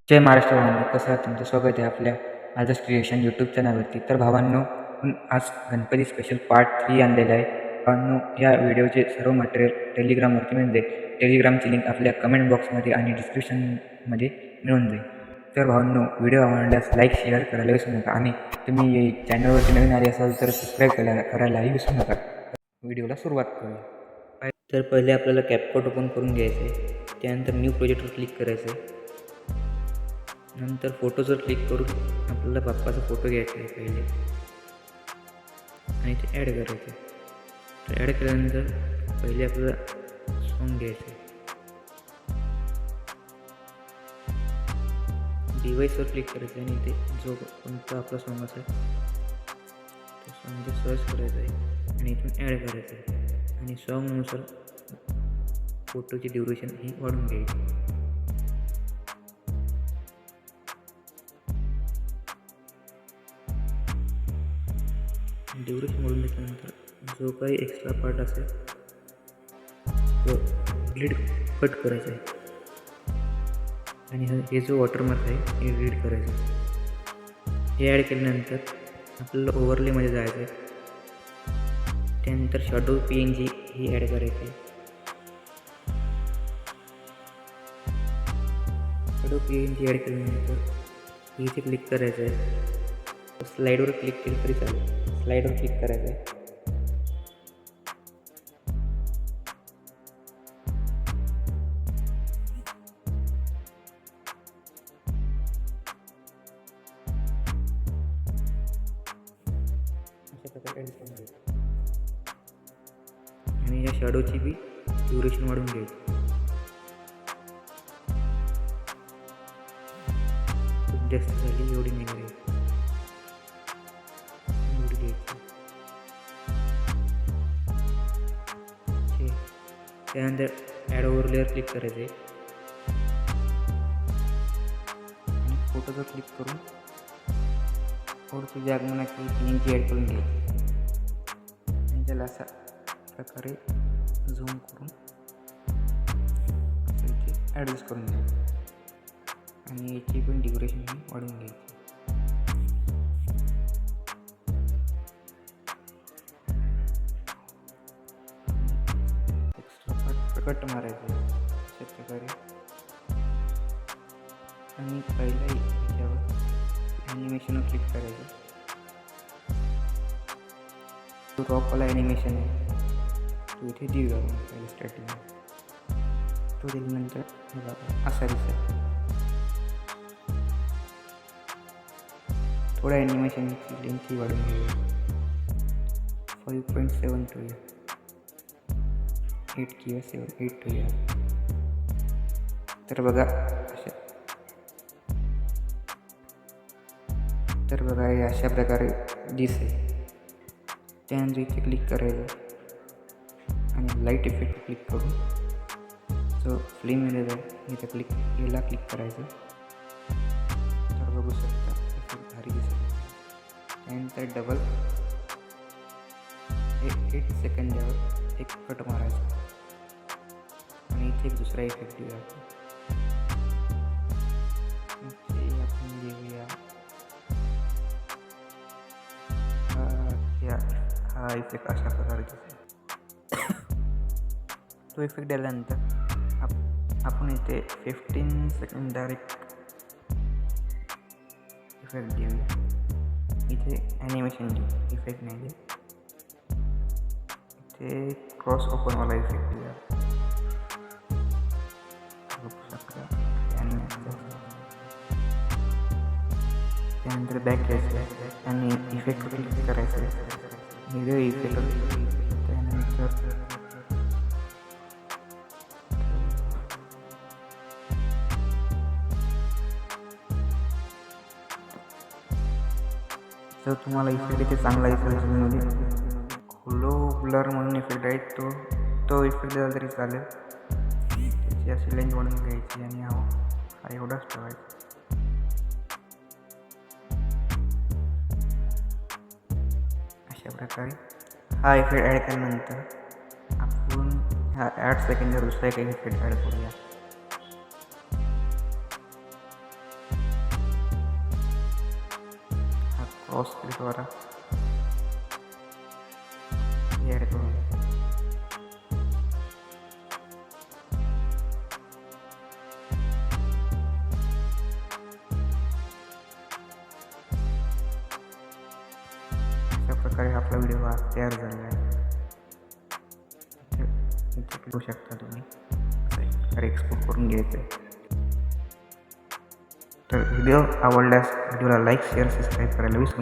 जय महाराष्ट्र भावांनो, कसं आहे तुमचं स्वागत आहे आपल्या आदर्श क्रिएशन यूट्यूब चॅनलवरती. तर भावांनो, आज गणपती स्पेशल पार्ट 3 आणलेला आहे. भावांनो, या व्हिडिओचे सर्व मटेरियल टेलिग्रामवरती मिळून जाईल. टेलिग्रामची लिंक आपल्या कमेंट बॉक्समध्ये आणि डिस्क्रिप्शनमध्ये मिळून जाईल. तर भावांनो, व्हिडिओ आवडल्यास लाईक शेअर करायला विसरू नका आणि तुम्ही चॅनलवरती नवीन आले असाल तर सबस्क्राईब करायलाही विसरू नका. व्हिडिओला सुरुवात करूया. तर पहिले आपल्याला कॅपकट ओपन करून घ्यायचं आहे. त्यानंतर न्यू प्रोजेक्टवर क्लिक करायचं आहे. नंतर फोटोजवर क्लिक करून आपल्याला बाप्पाचा फोटो घ्यायचा आहे पहिले आणि ते ॲड करायचं आहे. तर ॲड केल्यानंतर पहिले आपल्याला सॉन्ग घ्यायचं आहे. डिव्हाइसवर क्लिक करायचं आहे आणि ते जो कोणता आपला सॉन्ग असेल तो सॉन्ग सर्च करायचा आहे आणि इथून ॲड करायचं आहे आणि सॉन्गनुसार फोटोची ड्युरेशन ही वाढून घ्यायची. ड्युरेशन वाढून घेतल्यानंतर जो काही एक्स्ट्रा पार्ट असेल तो रीड कट करायचा आहे आणि हे जो वॉटरमार्क आहे हे रीड करायचं आहे. हे ॲड केल्यानंतर आपल्याला ओव्हरलेमध्ये जायचं आहे. त्यानंतर शॅडो PNG ही ॲड करायची आहे. शॅडो PNG ॲड केल्यानंतर इथे क्लिक करायचं आहे. स्लाईडवर क्लिक केलं तरी चालेल. स्लाईडवर क्लिक करायचं आहे. अशा प्रकारे ॲड करून घ्यायचं आणि या शॅडोची बी ड्युरेशन वाढून घ्यायची. खूप जास्त झाली एवढी नाही घ्यायची. त्यानंतर ॲड ओव्हरलेवर क्लिक करायचं आहे आणि फोटोवर क्लिक करून थोडंसं जागमनाची PNG ॲड करून घ्यायची आणि त्याला अशा प्रकारे झूम करून इथे ॲडजस्ट करून घ्यायचं आणि याची पण ड्युरेशन ही वाढवून घ्यायची. कट मारायचं अशा प्रकारे आणि पहिल्या याच्यावर ॲनिमेशनवर क्लिक करायचं. तो रॉकवाला ॲनिमेशन आहे तो इथे देऊया आपण पहिल्या स्टार्टिंगला. तो दिल्यानंतर असा दिसेल. थोडा ॲनिमेशनची लेंथही वाढून घेऊया. 5.7 ठेवूया. 8 किंवा 8 ठेवूया. तर बघा हे अशा प्रकारे दिसेल. त्यानंतर इथे क्लिक करायचं आणि लाईट इफेक्ट क्लिक करून जो फ्लेम एरिया आहे इथे याला क्लिक करायचं. तर बघू शकता इफेक्ट भारी दिसेल. त्यानंतर डबल 8 सेकंदावर एक कट मारायचा आणि इथे एक दुसरा इफेक्ट देऊया. आपण देऊया हा इफेक्ट अशा प्रकारे दिसेल. तो इफेक्ट दिल्यानंतर आपण इथे 15 सेकंड डायरेक्ट इफेक्ट देऊया. इथे ॲनिमेशन देऊ, इफेक्ट नाही देऊ. इथे क्रॉस ओपनवाला इफेक्ट देऊया. त्यानंतर बॅक यायचं आणि इफेक्ट क्लिक करायचं. व्हिडिओ इफेक्ट त्यानंतर जर तुम्हाला इफेक्ट इथे चांगला इफेक्ट म्हणजे होलो ब्लर म्हणून इफेक्ट आहे तो इफेक्ट दिला तरी चालेल. त्याची अशी लेंथ वाढून घ्यायची आणि हा एवढाच ठेवायचा. अशा प्रकारे हा इफेक्ट ॲड केल्यानंतर आपण ह्या 8 सेकंदवर दुसरा एक इफेक्ट ॲड करूया. सॉस द्वारा ॲड करून अशा प्रकारे आपला व्हिडिओ हा तयार झालेला आहे. इथे बघू शकता तुम्ही अशा एक्सपोर्ट करून घ्यायचं आहे. तर व्हिडिओ आवडल्यास व्हिडिओला लाईक शेअर सबस्क्राईब करायला विसरू नका.